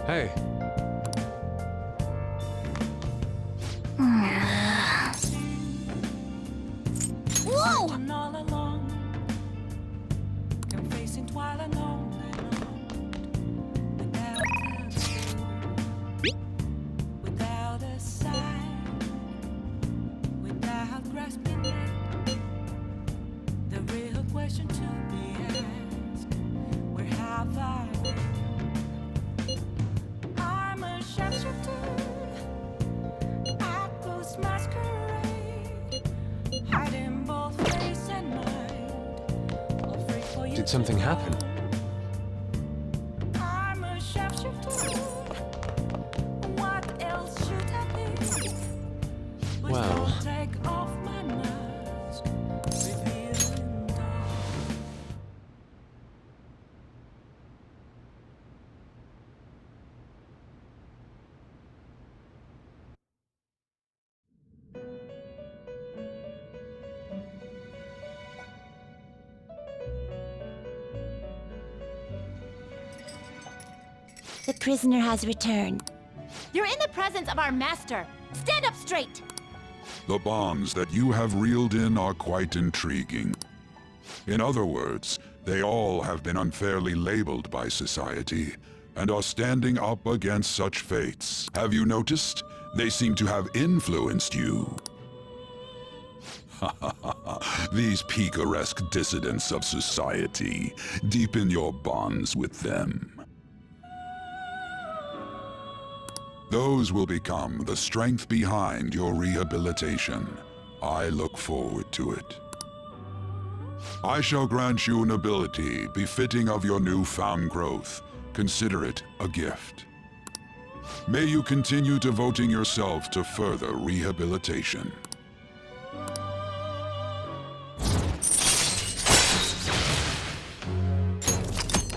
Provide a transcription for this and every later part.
Hey, Whoa! All alone, confessing while alone without without a sign, without grasping it. The real question to be asked: where have I been? I'm a shapeshifter, at ghost masquerade, hiding both face and mind. All free for you did something to happen? know. I'm a shapeshifter. What else should I be? Please Well. don't take off my mask, revealing dawn. The prisoner has returned. You're in the presence of our master. Stand up straight! The bonds that you have reeled in are quite intriguing. In other words, they all have been unfairly labeled by society, and are standing up against such fates. Have you noticed? They seem to have influenced you. These picaresque dissidents of society, deepen your bonds with them. Those will become the strength behind your rehabilitation. I look forward to it. I shall grant you an ability befitting of your newfound growth. Consider it a gift. May you continue devoting yourself to further rehabilitation.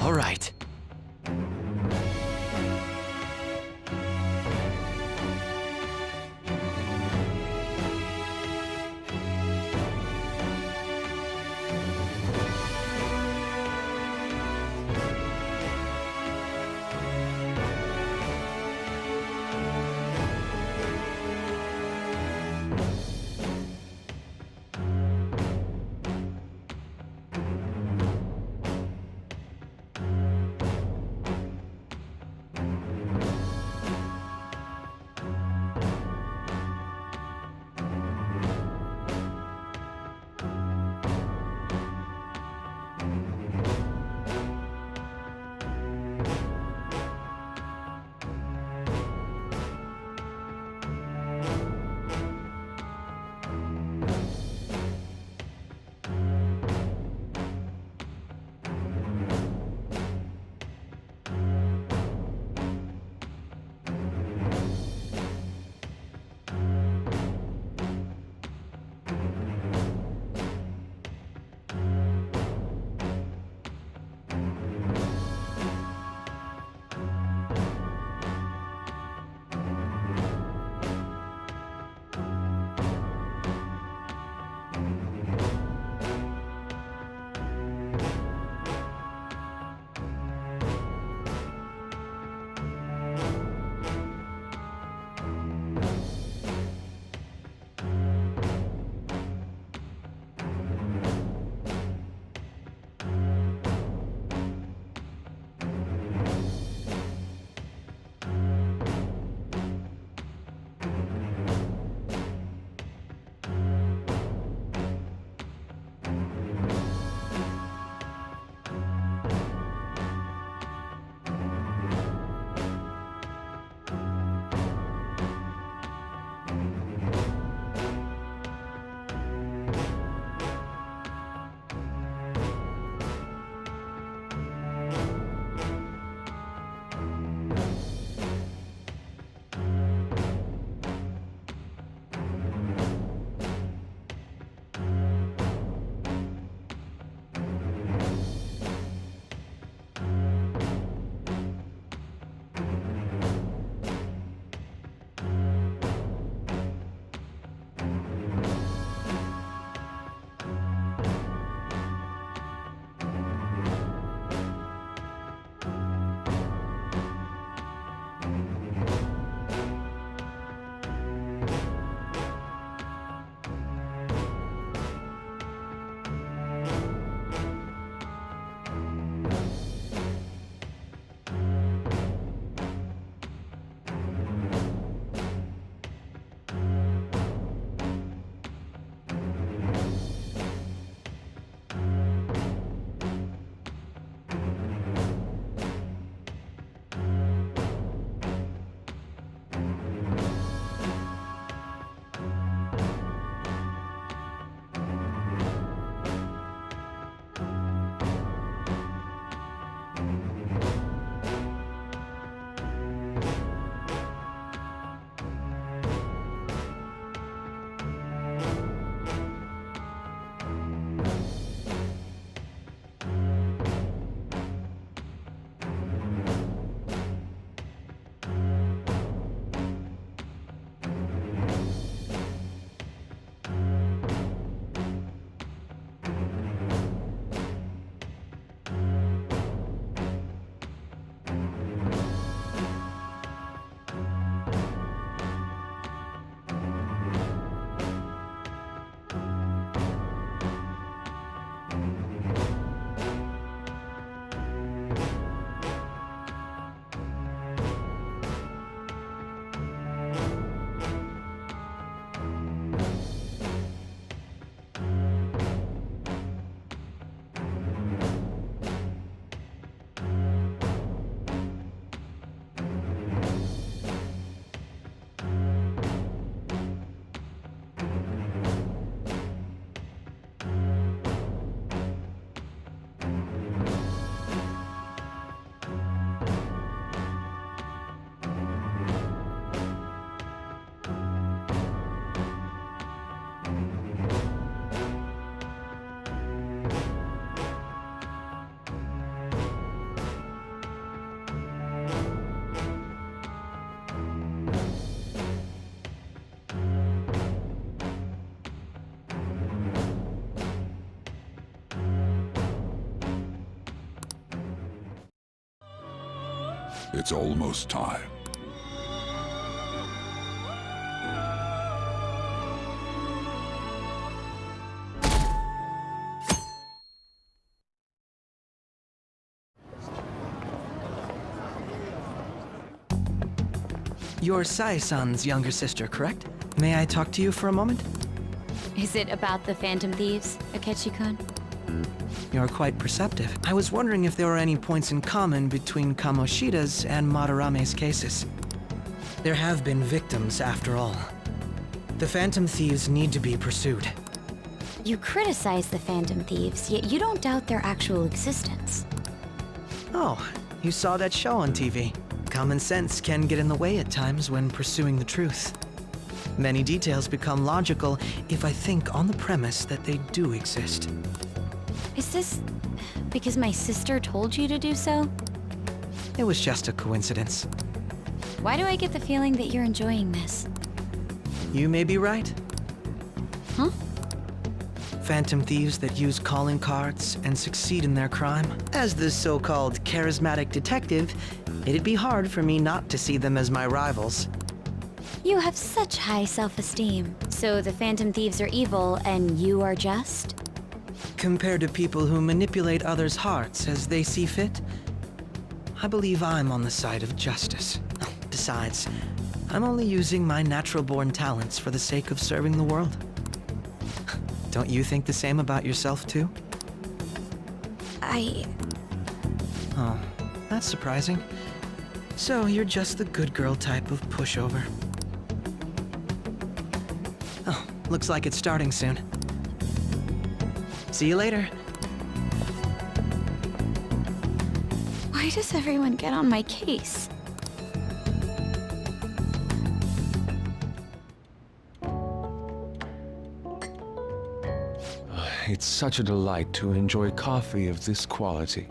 All right. It's almost time. You're Sai-san's younger sister, correct? May I talk to you for a moment? Is it about the Phantom Thieves, Akechi-kun? You're quite perceptive. I was wondering if there were any points in common between Kamoshida's and Madarame's cases. There have been victims, after all. The Phantom Thieves need to be pursued. You criticize the Phantom Thieves, yet you don't doubt their actual existence. Oh, you saw that show on TV. Common sense can get in the way at times when pursuing the truth. Many details become logical if I think on the premise that they do exist. Is this because my sister told you to do so? It was just a coincidence. Why do I get the feeling that you're enjoying this? You may be right. Huh? Phantom thieves that use calling cards and succeed in their crime. As the so-called charismatic detective, it'd be hard for me not to see them as my rivals. You have such high self-esteem. So the Phantom Thieves are evil and you are just? Compared to people who manipulate others' hearts as they see fit, I believe I'm on the side of justice. Besides, I'm only using my natural-born talents for the sake of serving the world. Don't you think the same about yourself, too? Oh, that's surprising. So you're just the good girl type of pushover. Oh, looks like it's starting soon. See you later. Why does everyone get on my case? It's such a delight to enjoy coffee of this quality.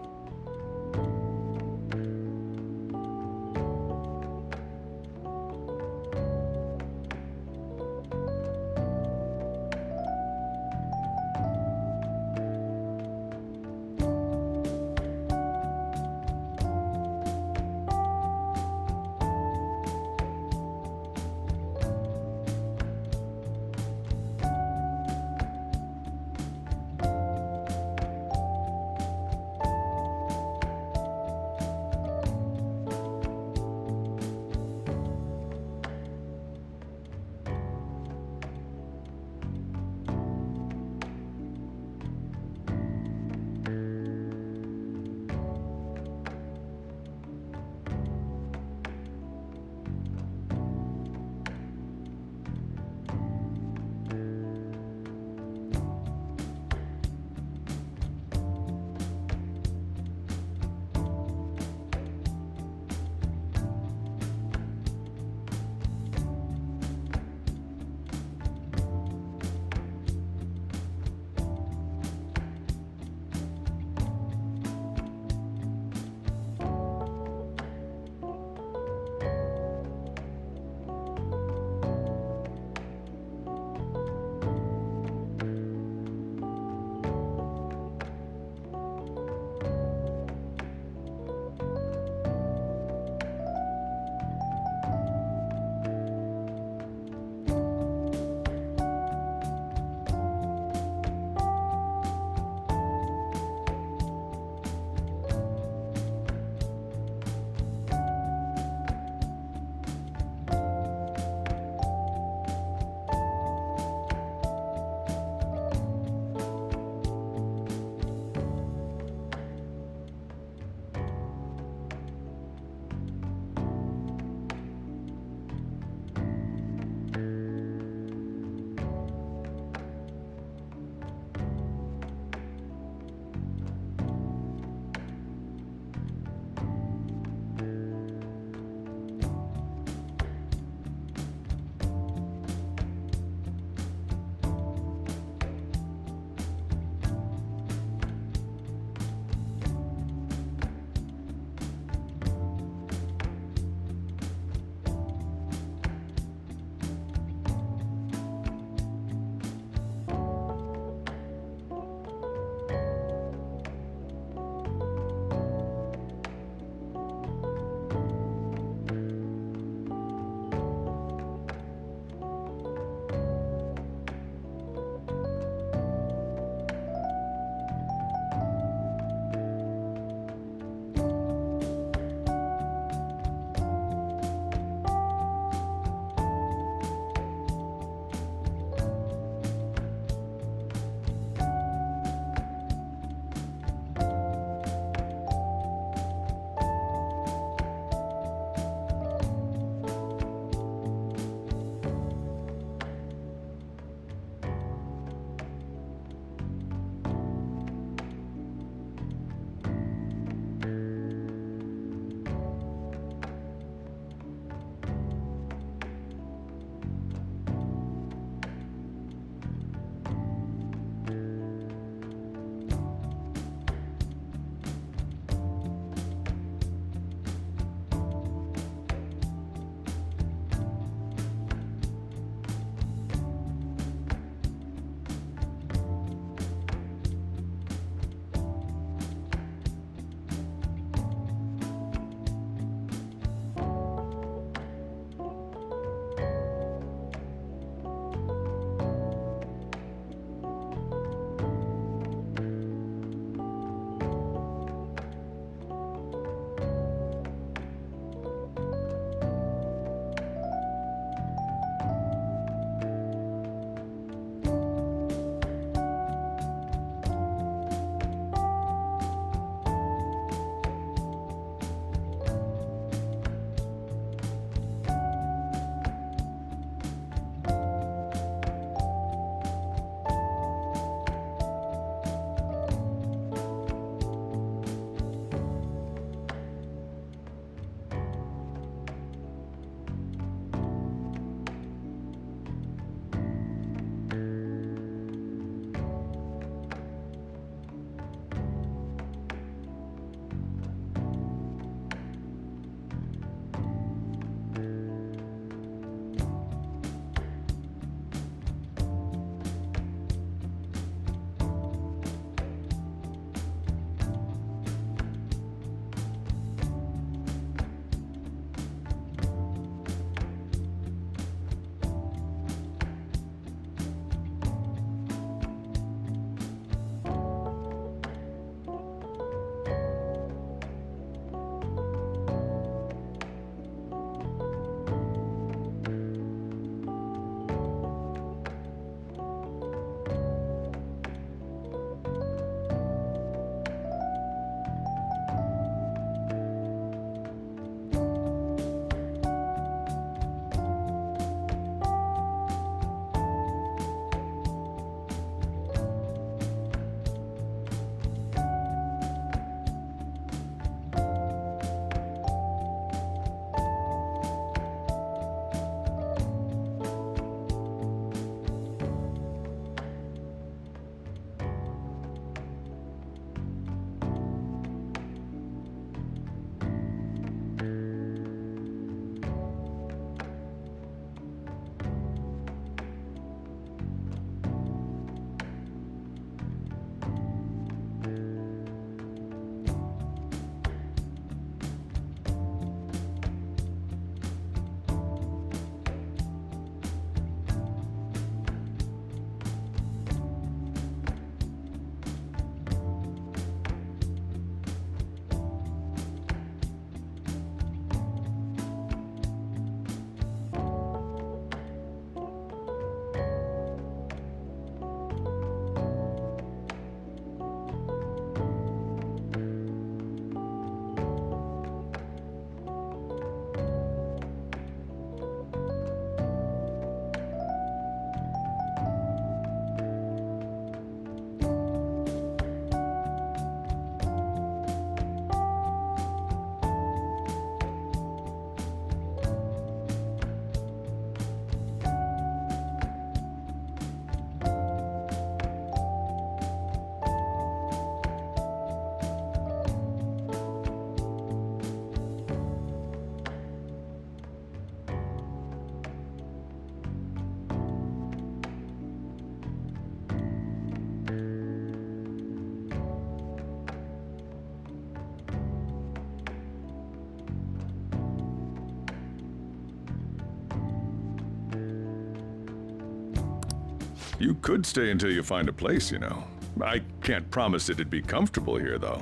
You could stay until you find a place, you know. I can't promise it'd be comfortable here, though.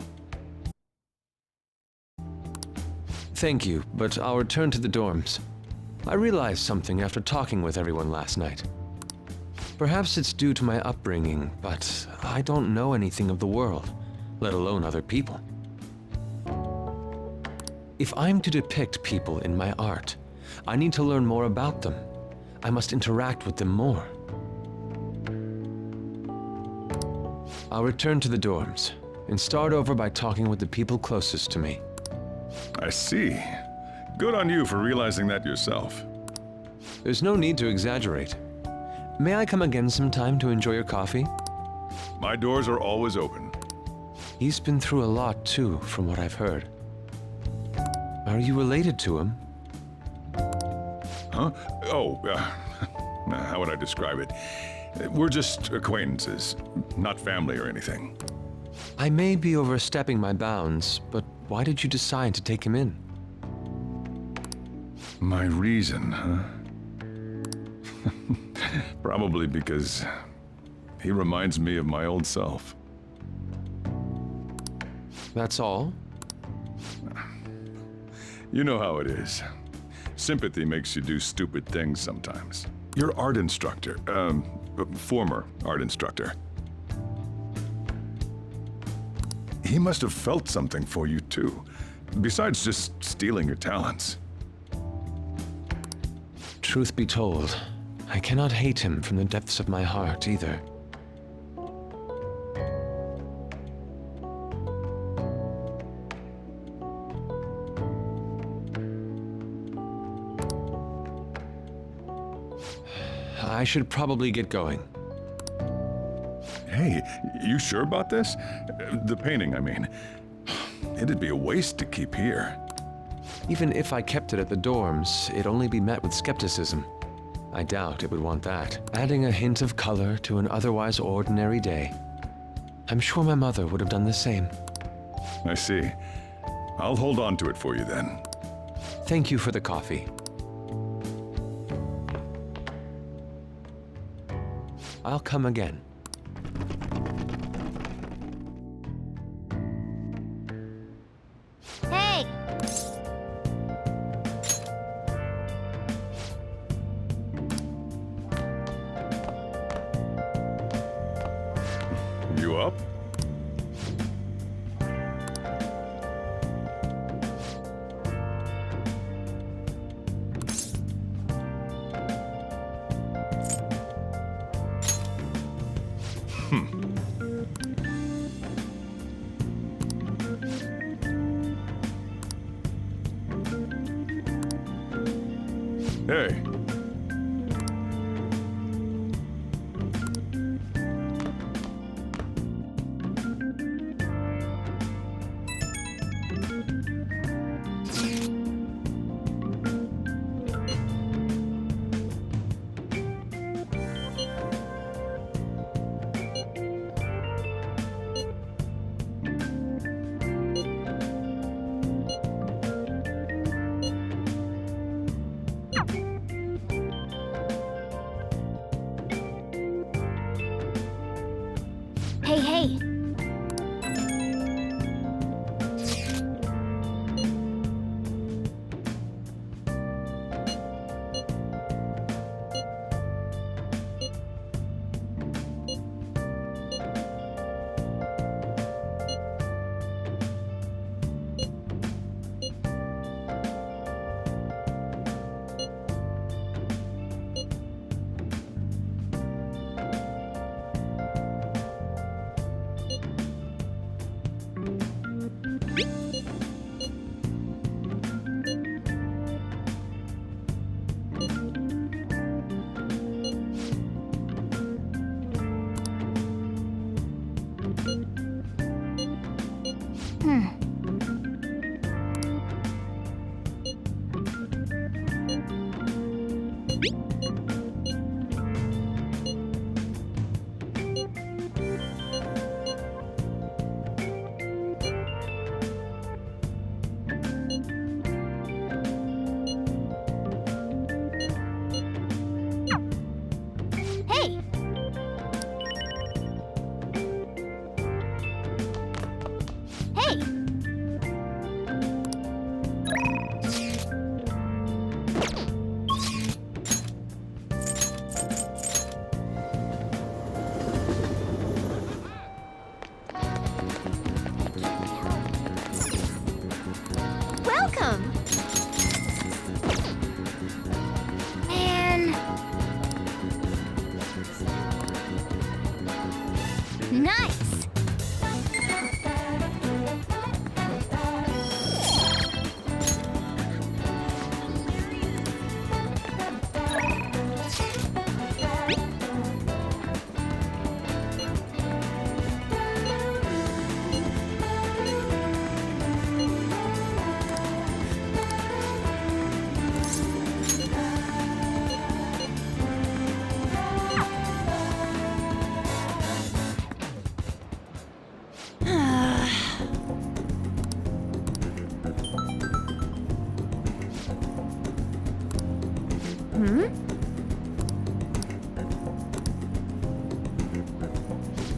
Thank you, but I'll return to the dorms. I realized something after talking with everyone last night. Perhaps it's due to my upbringing, but I don't know anything of the world, let alone other people. If I'm to depict people in my art, I need to learn more about them. I must interact with them more. I'll return to the dorms and start over by talking with the people closest to me. I see. Good on you for realizing that yourself. There's no need to exaggerate. May I come again sometime to enjoy your coffee? My doors are always open. He's been through a lot too, from what I've heard. Are you related to him? Huh? Oh, how would I describe it? We're just acquaintances, not family or anything. I may be overstepping my bounds, but why did you decide to take him in? My reason, huh? Probably because he reminds me of my old self. That's all? You know how it is. Sympathy makes you do stupid things sometimes. Your art instructor, former art instructor. He must have felt something for you too, besides just stealing your talents. Truth be told, I cannot hate him from the depths of my heart either. I should probably get going. Hey, you sure about this? The painting, I mean. It'd be a waste to keep here. Even if I kept it at the dorms, it'd only be met with skepticism. I doubt it would want that. Adding a hint of color to an otherwise ordinary day. I'm sure my mother would have done the same. I see. I'll hold on to it for you then. Thank you for the coffee. I'll come again. Hey! You up? Hey. Hey, hey! Nice!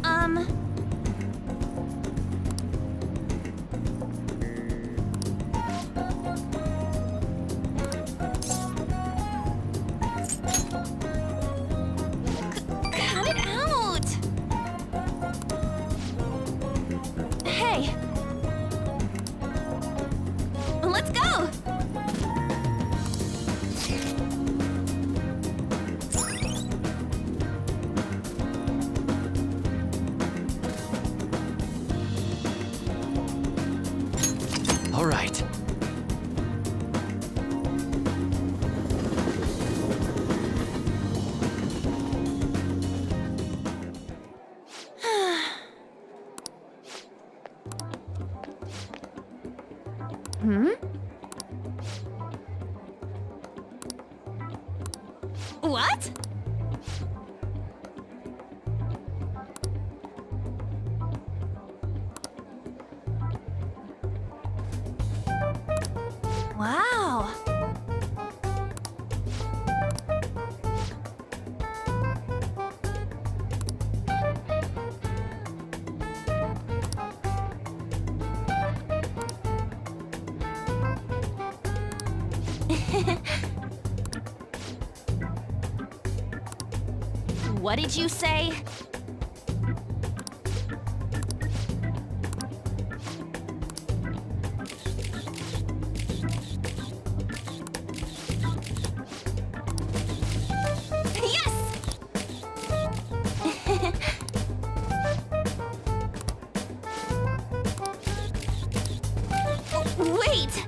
Um... Cut it out! Hey! Let's go! All right. What? Wow. What did you say? Yes! Wait!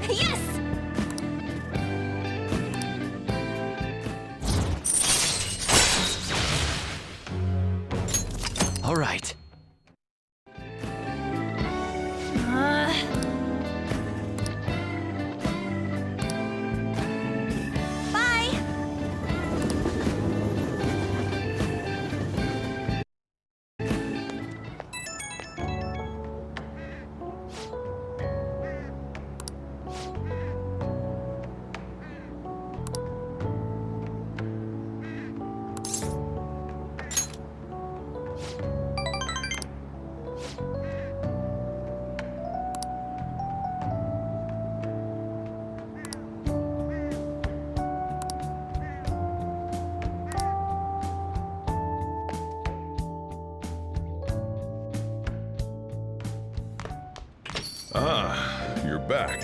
Yes! All right. Bye! Ah, you're back.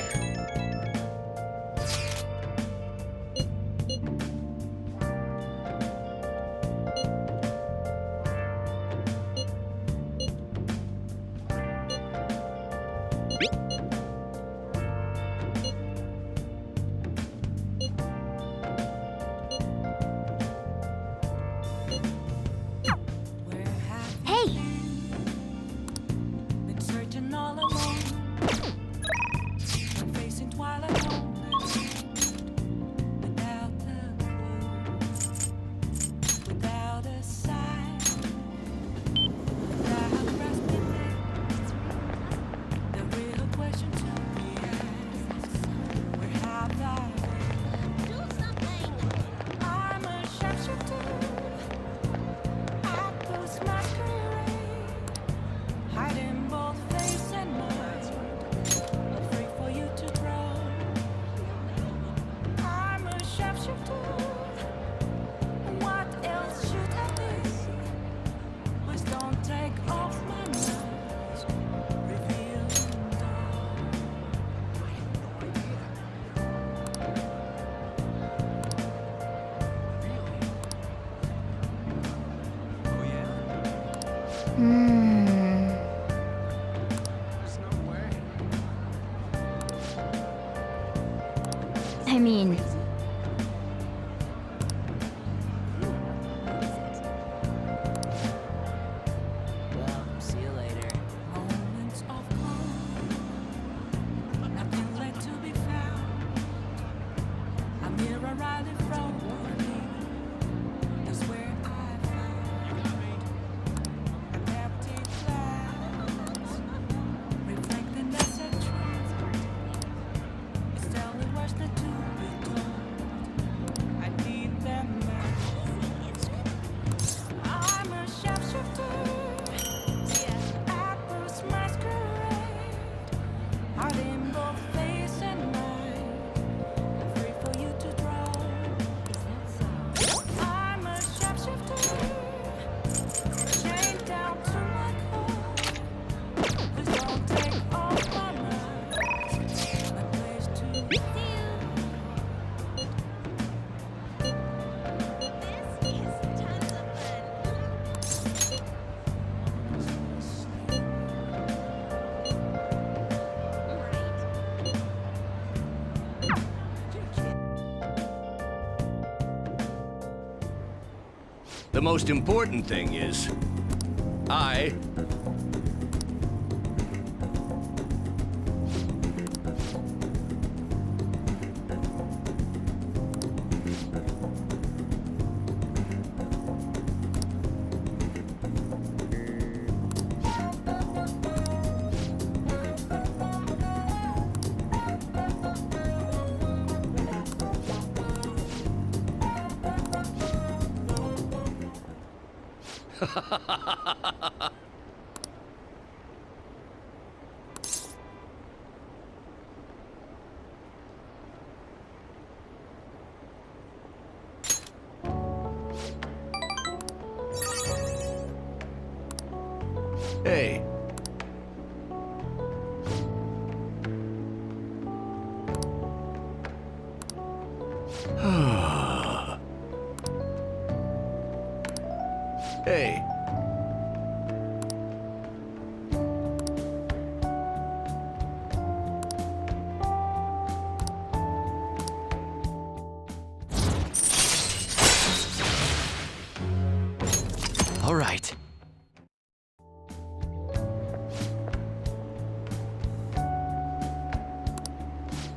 shapeshifter, Atlas masquerade, hiding both face and mind, afraid for you to grow. I'm a shapeshifter. What else should I be? Please don't take off my mask. Reveal the dawn. I mean, Well, see you later. Moments of calm, nothing left to be found. I'm here right in front of me. That's where I found an empty glass, reflecting as a truth. It's telling what's not to be told. I need them back. I'm a shapeshifter. Atlas masquerade, hiding both face and mind, free for you to draw. I'm a shapeshifter, chained down to my core. Please don't take off my mask. My place to The most important thing is, I Hey. Hey. All right.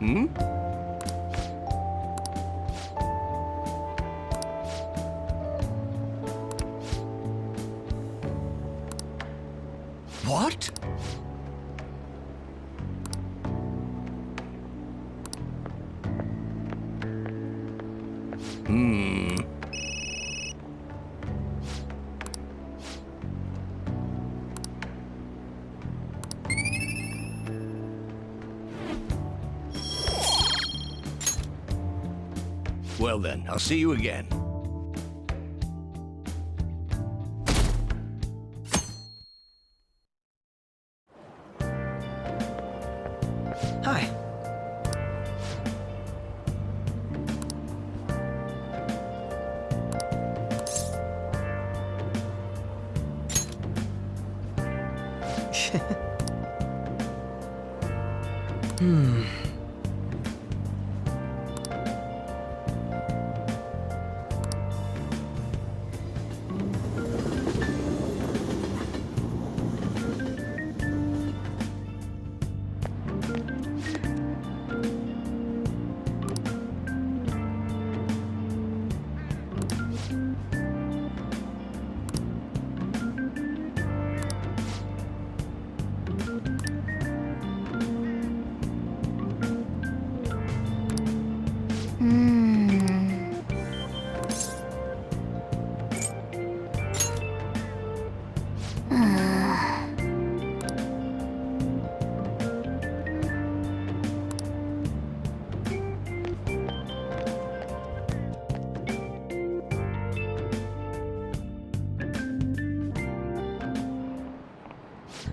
Hmm? What? Hmm. Well then, I'll see you again. Hi.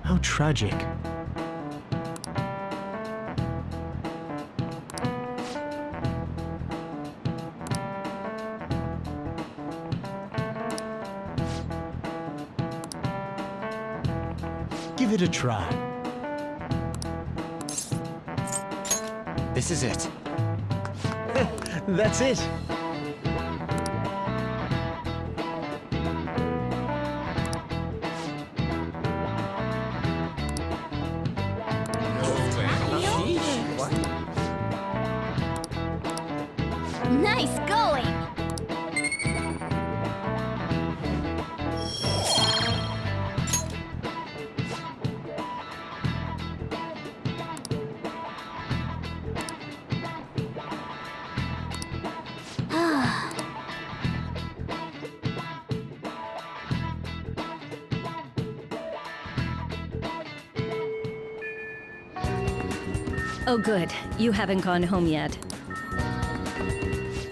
How tragic. Give it a try. This is it. That's it. Nice going! Oh good, you haven't gone home yet.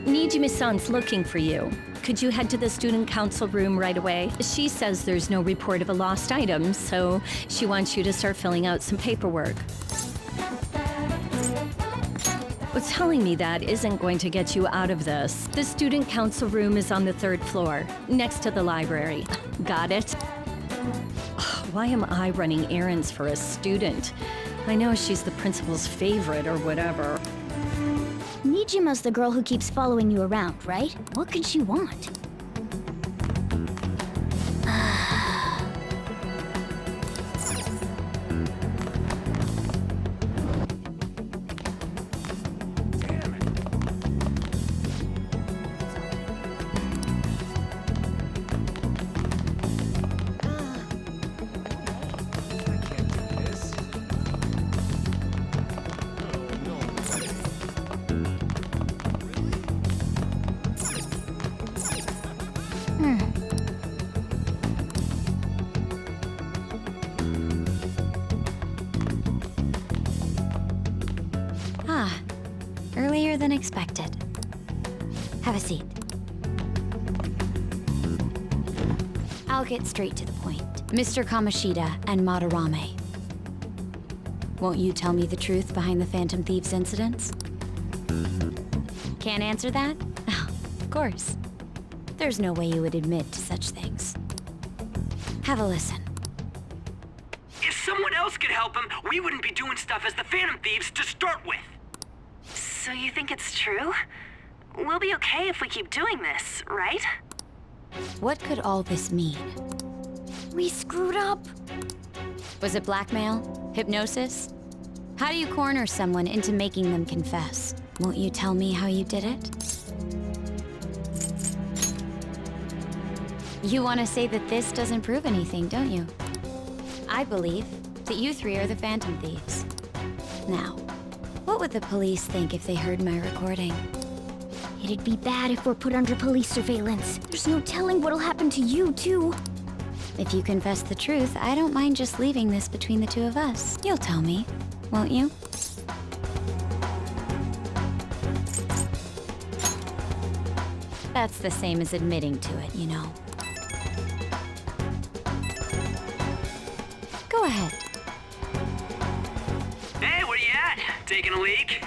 Nijimi-san's looking for you. Could you head to the student council room right away? She says there's no report of a lost item, so she wants you to start filling out some paperwork. But telling me that isn't going to get you out of this. The student council room is on the 3rd floor, next to the library. Got it? Why am I running errands for a student? I know she's the principal's favorite or whatever. Nijima's the girl who keeps following you around, right? What could she want? Earlier than expected. Have a seat. I'll get straight to the point. Mr. Kamoshida and Madarame. Won't you tell me the truth behind the Phantom Thieves incidents? Can't answer that? Oh, of course. There's no way you would admit to such things. Have a listen. If someone else could help him, we wouldn't be doing stuff as the Phantom Thieves to start with. So you think it's true? We'll be okay if we keep doing this, right? What could all this mean? We screwed up. Was it blackmail? Hypnosis? How do you corner someone into making them confess? Won't you tell me how you did it? You want to say that this doesn't prove anything, don't you? I believe that you three are the Phantom Thieves. Now, what would the police think if they heard my recording? It'd be bad if we're put under police surveillance. There's no telling what'll happen to you, too. If you confess the truth, I don't mind just leaving this between the two of us. You'll tell me, won't you? That's the same as admitting to it, you know. Go ahead. Hey, where you at? Taking a leak?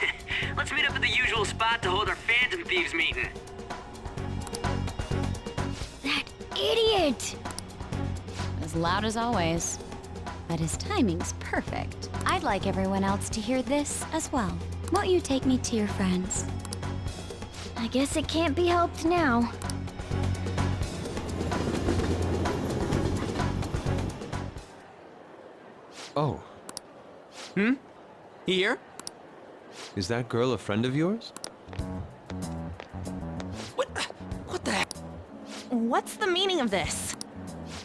Let's meet up at the usual spot to hold our Phantom Thieves meeting. That idiot! As loud as always. But his timing's perfect. I'd like everyone else to hear this as well. Won't you take me to your friends? I guess it can't be helped now. Oh. Here? Is that girl a friend of yours? What the heck? What's the meaning of this?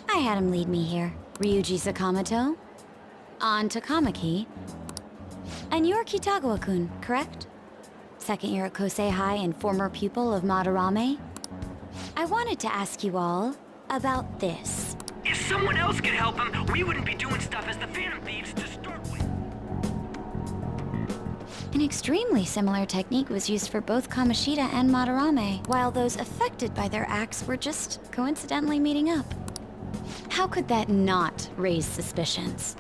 I had him lead me here. Ryuji Sakamoto, on to Kamaki, and you're Kitagawa-kun, correct? Second year at Kosei High and former pupil of Madarame. I wanted to ask you all about this. If someone else could help him, we wouldn't be doing stuff as the Phantom Thieves to start with. An extremely similar technique was used for both Kamoshida and Madarame, while those affected by their acts were just coincidentally meeting up. How could that not raise suspicions?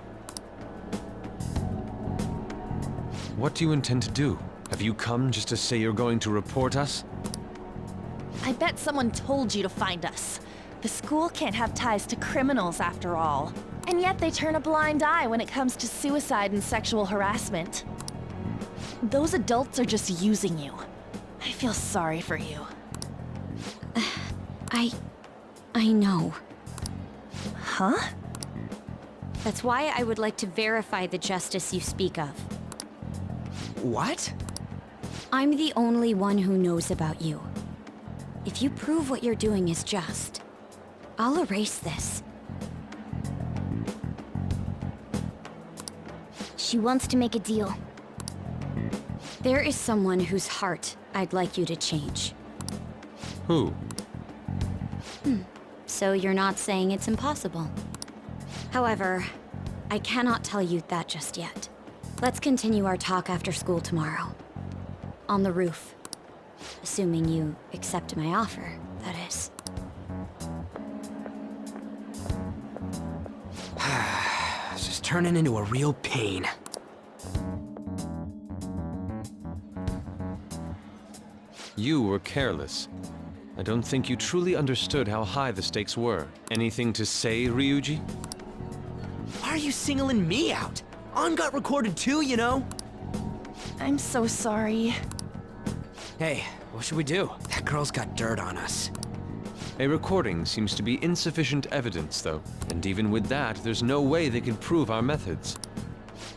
what do you intend to do? Have you come just to say you're going to report us? I bet someone told you to find us. The school can't have ties to criminals after all. And yet they turn a blind eye when it comes to suicide and sexual harassment. Those adults are just using you. I feel sorry for you. I know. Huh? That's why I would like to verify the justice you speak of. What? I'm the only one who knows about you. If you prove what you're doing is just, I'll erase this. She wants to make a deal. There is someone whose heart I'd like you to change. Who? So you're not saying it's impossible. However, I cannot tell you that just yet. Let's continue our talk after school tomorrow. On the roof. Assuming you accept my offer, that is. This is turning into a real pain. You were careless. I don't think you truly understood how high the stakes were. Anything to say, Ryuji? Why are you singling me out? On got recorded too, you know? I'm so sorry. Hey, what should we do? That girl's got dirt on us. A recording seems to be insufficient evidence, though. And even with that, there's no way they can prove our methods.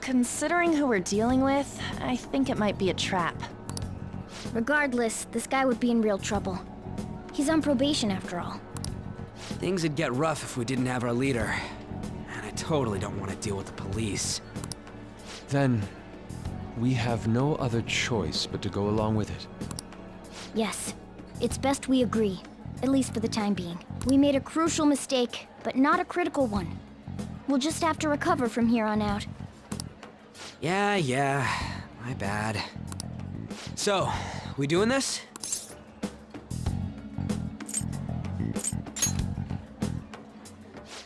Considering who we're dealing with, I think it might be a trap. Regardless, this guy would be in real trouble. He's on probation after all. Things would get rough if we didn't have our leader. And I totally don't want to deal with the police. Then, we have no other choice but to go along with it. Yes, it's best we agree, at least for the time being. We made a crucial mistake, but not a critical one. We'll just have to recover from here on out. Yeah, my bad. So, we doing this?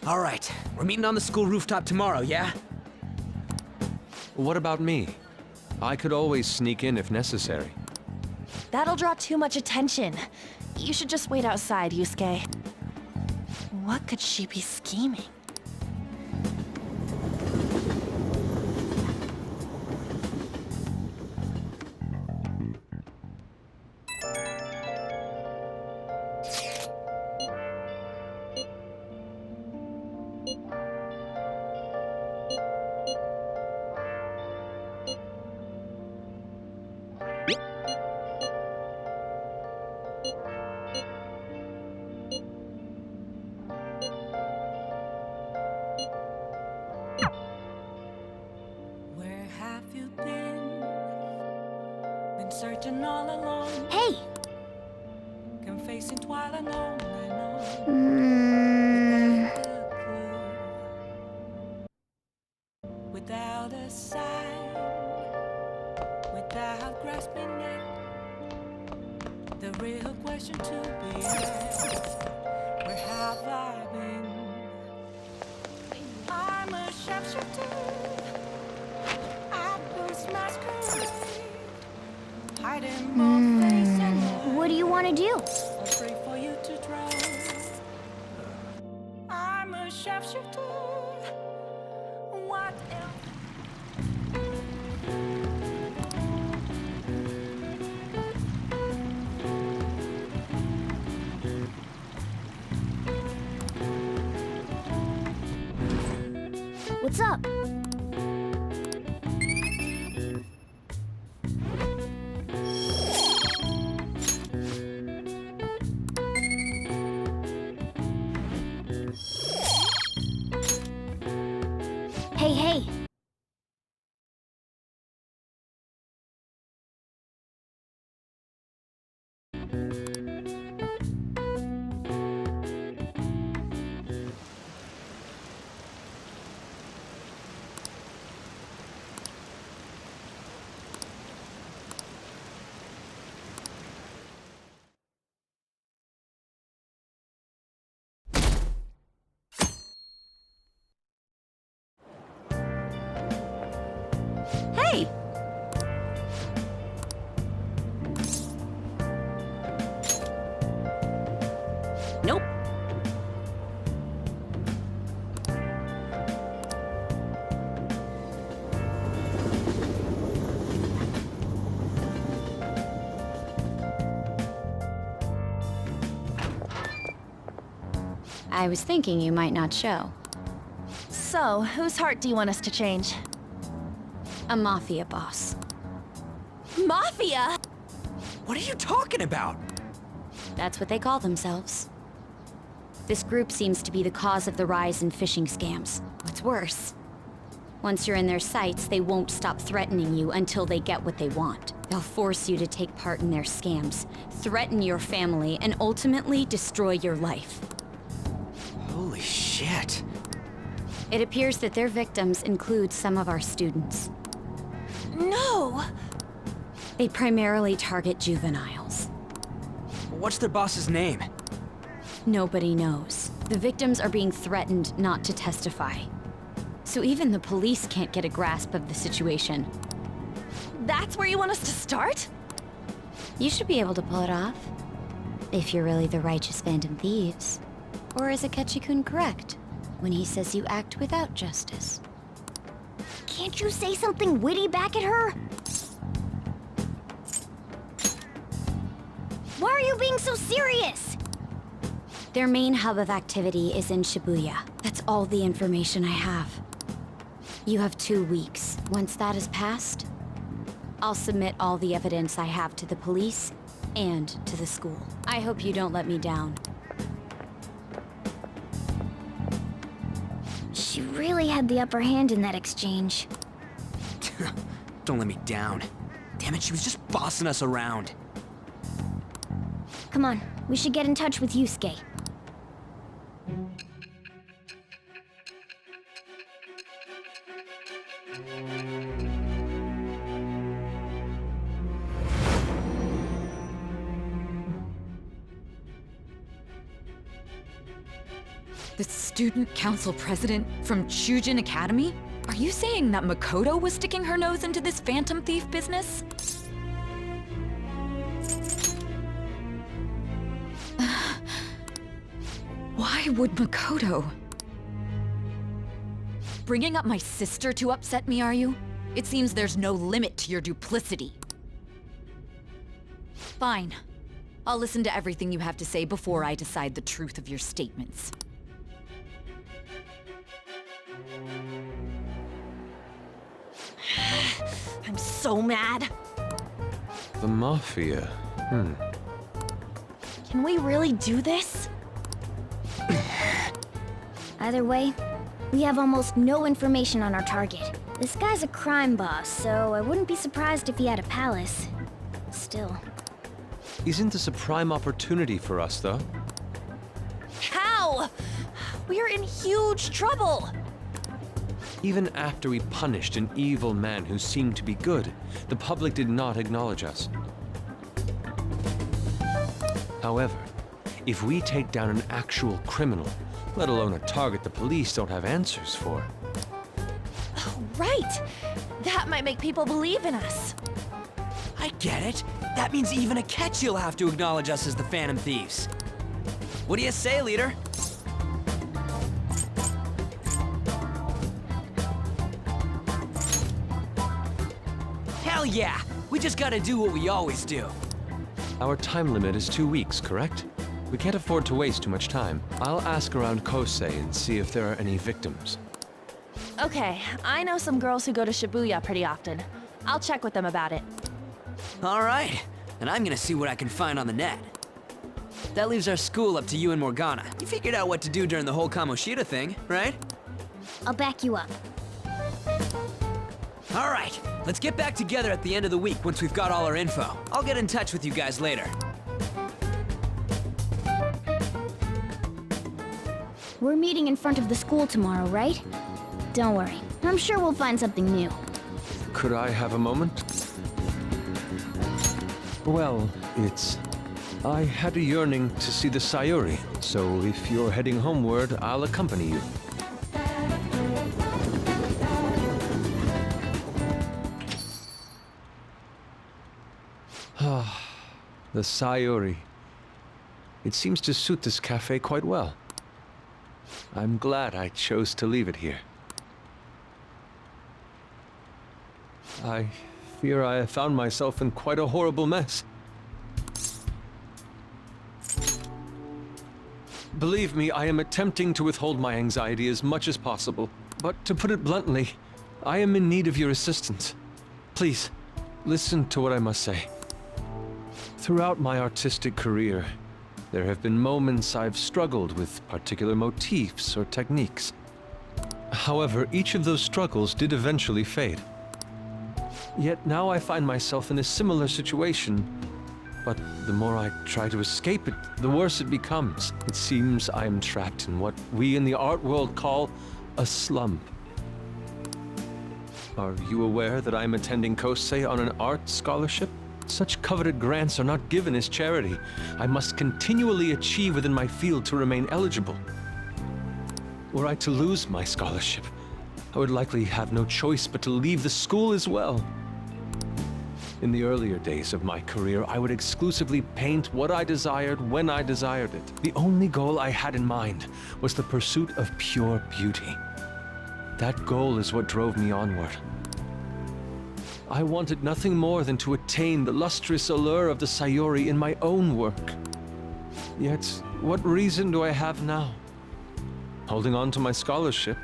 All right, we're meeting on the school rooftop tomorrow, yeah? What about me? I could always sneak in if necessary. That'll draw too much attention. You should just wait outside, Yusuke. What could she be scheming? Where have you been? Been searching all along. Hey! Confessing while alone and on. Without a sign, without grasping it, the real question to be asked: where have I been? I'm a sharpshooter. I lose masquerade, hiding both face and What do you want to do? afraid for you to drown. I'm a sharpshooter. What else? What's up? Hey! Nope. I was thinking you might not show. So, whose heart do you want us to change? A mafia boss. Mafia? What are you talking about? That's what they call themselves. This group seems to be the cause of the rise in phishing scams. What's worse, once you're in their sights, they won't stop threatening you until they get what they want. They'll force you to take part in their scams, threaten your family, and ultimately destroy your life. Holy shit. It appears that their victims include some of our students. No! They primarily target juveniles. What's their boss's name? Nobody knows. The victims are being threatened not to testify. So even the police can't get a grasp of the situation. That's where you want us to start? You should be able to pull it off. If you're really the righteous Phantom Thieves. Or is Akechi-kun correct when he says you act without justice? Can't you say something witty back at her? Why are you being so serious? Their main hub of activity is in Shibuya. That's all the information I have. You have 2 weeks. Once that is passed, I'll submit all the evidence I have to the police and to the school. I hope you don't let me down. She really had the upper hand in that exchange. Don't let me down. Damn it, she was just bossing us around. Come on, we should get in touch with Yusuke. The student council president from Chujin Academy? Are you saying that Makoto was sticking her nose into this phantom thief business? Why would Makoto? Bringing up my sister to upset me, are you? It seems there's no limit to your duplicity. Fine. I'll listen to everything you have to say before I decide the truth of your statements. I'm so mad. The Mafia. Can we really do this? Either way, we have almost no information on our target. This guy's a crime boss, so I wouldn't be surprised if he had a palace. Still. Isn't this a prime opportunity for us, though? How? We're in huge trouble. Even after we punished an evil man who seemed to be good, the public did not acknowledge us. However, if we take down an actual criminal, let alone a target the police don't have answers for. Oh, right! That might make people believe in us. I get it. That means even Akechi'll have to acknowledge us as the Phantom Thieves. What do you say, leader? Hell yeah! We just gotta do what we always do. Our time limit is 2 weeks, correct? We can't afford to waste too much time. I'll ask around Kosei and see if there are any victims. Okay, I know some girls who go to Shibuya pretty often. I'll check with them about it. All right, and I'm gonna see what I can find on the net. That leaves our school up to you and Morgana. You figured out what to do during the whole Kamoshida thing, right? I'll back you up. All right, let's get back together at the end of the week once we've got all our info. I'll get in touch with you guys later. We're meeting in front of the school tomorrow, right? Don't worry, I'm sure we'll find something new. Could I have a moment? Well, I had a yearning to see the Sayuri, so if you're heading homeward, I'll accompany you. The Sayuri. It seems to suit this cafe quite well. I'm glad I chose to leave it here. I fear I have found myself in quite a horrible mess. Believe me, I am attempting to withhold my anxiety as much as possible. But to put it bluntly, I am in need of your assistance. Please, listen to what I must say. Throughout my artistic career, there have been moments I've struggled with particular motifs or techniques. However, each of those struggles did eventually fade. Yet now I find myself in a similar situation, but the more I try to escape it, the worse it becomes. It seems I am trapped in what we in the art world call a slump. Are you aware that I am attending Kosei on an art scholarship? Such coveted grants are not given as charity. I must continually achieve within my field to remain eligible. Were I to lose my scholarship, I would likely have no choice but to leave the school as well. In the earlier days of my career, I would exclusively paint what I desired when I desired it. The only goal I had in mind was the pursuit of pure beauty. That goal is what drove me onward. I wanted nothing more than to attain the lustrous allure of the Sayuri in my own work. Yet, what reason do I have now? Holding on to my scholarship?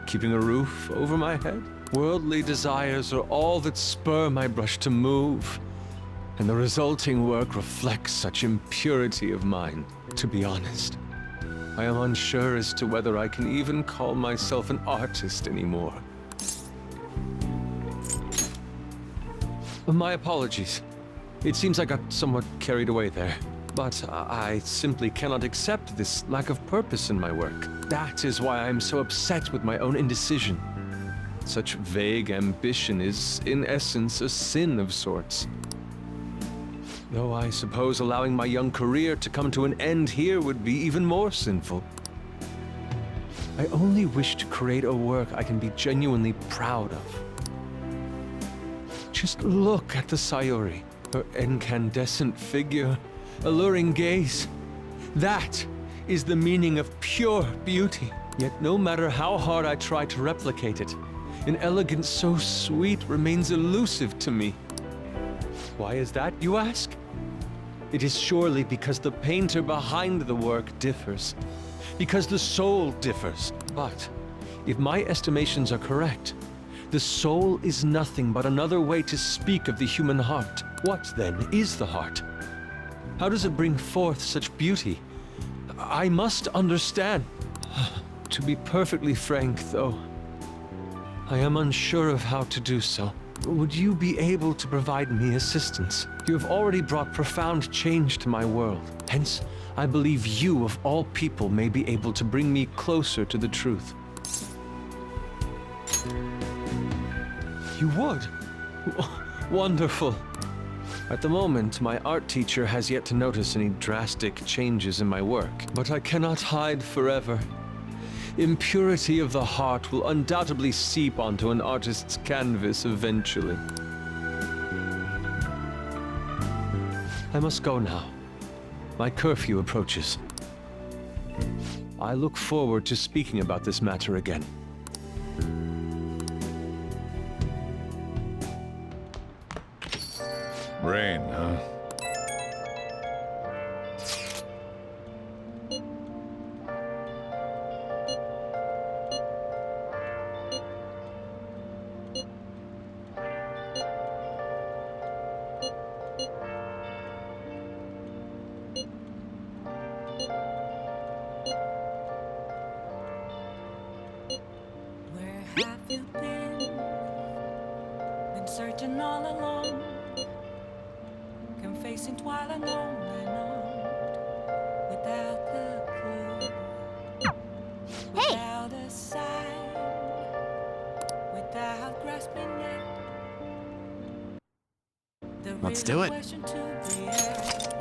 Keeping a roof over my head? Worldly desires are all that spur my brush to move, and the resulting work reflects such impurity of mind. To be honest, I am unsure as to whether I can even call myself an artist anymore. My apologies. It seems I got somewhat carried away there. But I simply cannot accept this lack of purpose in my work. That is why I am so upset with my own indecision. Such vague ambition is, in essence, a sin of sorts. Though I suppose allowing my young career to come to an end here would be even more sinful. I only wish to create a work I can be genuinely proud of. Just look at the Sayuri, her incandescent figure, alluring gaze. That is the meaning of pure beauty. Yet no matter how hard I try to replicate it, an elegance so sweet remains elusive to me. Why is that, you ask? It is surely because the painter behind the work differs, because the soul differs. But if my estimations are correct, the soul is nothing but another way to speak of the human heart. What, then, is the heart? How does it bring forth such beauty? I must understand. To be perfectly frank, though, I am unsure of how to do so. Would you be able to provide me assistance? You have already brought profound change to my world. Hence, I believe you, of all people, may be able to bring me closer to the truth. You would? Wonderful. At the moment, my art teacher has yet to notice any drastic changes in my work, but I cannot hide forever. Impurity of the heart will undoubtedly seep onto an artist's canvas eventually. I must go now. My curfew approaches. I look forward to speaking about this matter again. Rain, huh? Where have you been? Been searching all along, confessing while alone and on, without the clue, without a sign, without grasping it. The Let's real do it. question to be asked,